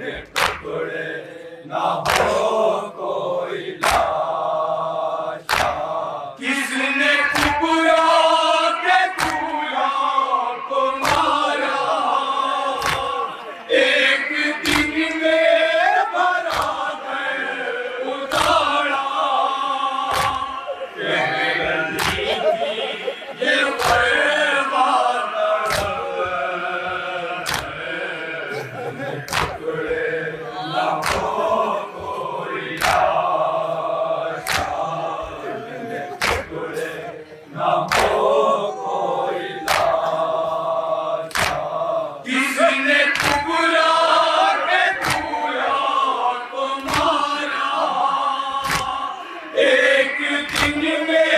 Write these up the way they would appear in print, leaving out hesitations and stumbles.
टुकड़े ना हो कोई लाशा। किसने ठुकरा के दूल्हा को मारा, एक दिन में भरा घर उजाड़ा। कहने लगी थी ये बर्बाद टुकड़े ना हो कोई लाशा। टुकड़े ना हो कोई लाशा। किसने ठुकरा के दूल्हा को मारा, एक दिन में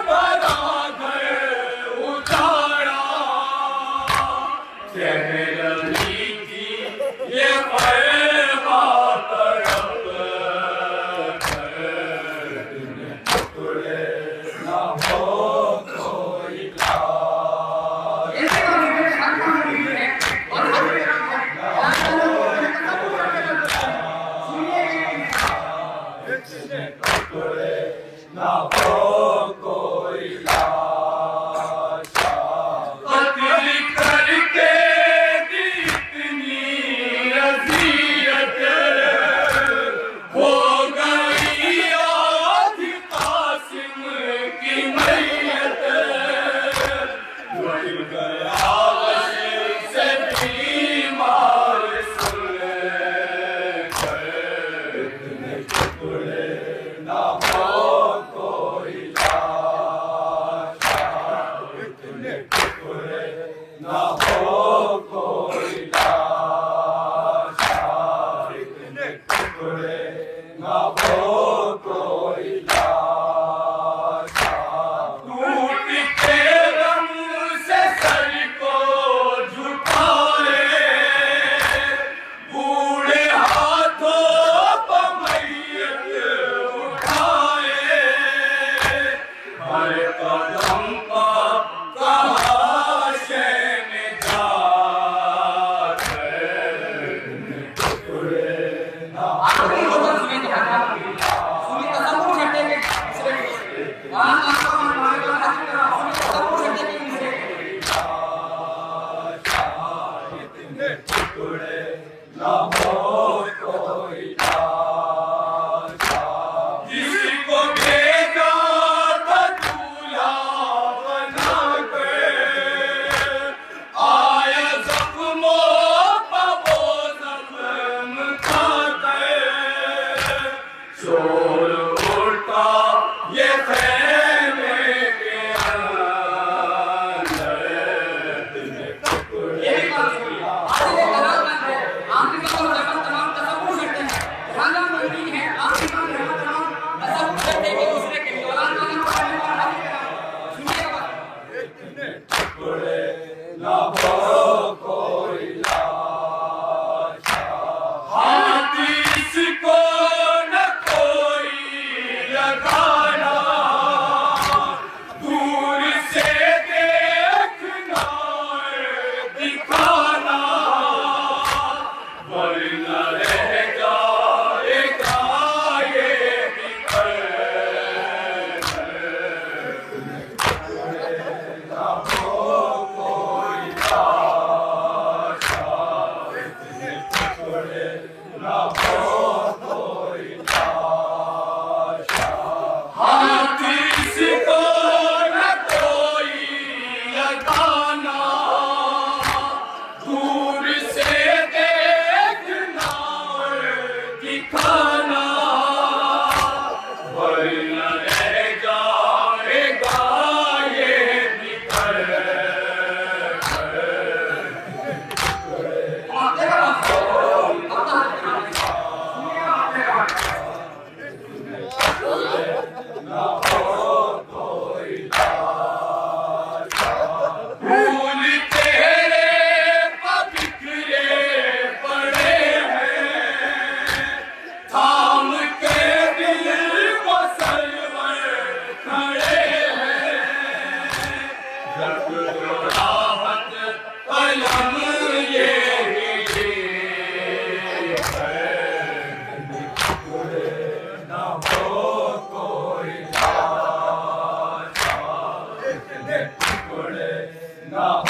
भरा घर उजाड़ा। कहने लगी थी ये बर्बाद तड़प टुकड़े ना हो कोई टुकड़े ना हो कोई लाशा। कत्ल करके दी इतनी अज़ियत, हो गई आधी कासिम की मैयत। बढ़ गया से बीमार सुनकर, टुकड़े ना हो कोई लाशा। टुकड़े ना हो कोई लाशा। टुकड़े ना हो कोई लाशा। टूट के गम से सर को झुकाए, बूढ़े हाथों पर मैयत उठाए। हर कदम पर कहा शैन जात, टुकड़े ना टुकड़े ना हो कोई लाशा। जिसको भेजा था दूल्हा बना कर, आया जख्मों पर वो जख्म खाकर। शोर उठा ये ख़ैमे के अंदर, टुकड़े टुकड़े ना हो कोई लाशा। हाथ इसको न कोई लगाना, दूर से देखना दिखाना, वरना रह जाएगा ये बिखर। ना हो कोई लाशा। टुकड़े ना हो कोई लाशा। हाथ इसको न कोई लगाना, दूर से देखना दिखाना, वरना रह जाएगा ये बिखर। टुकड़े ना हो देखना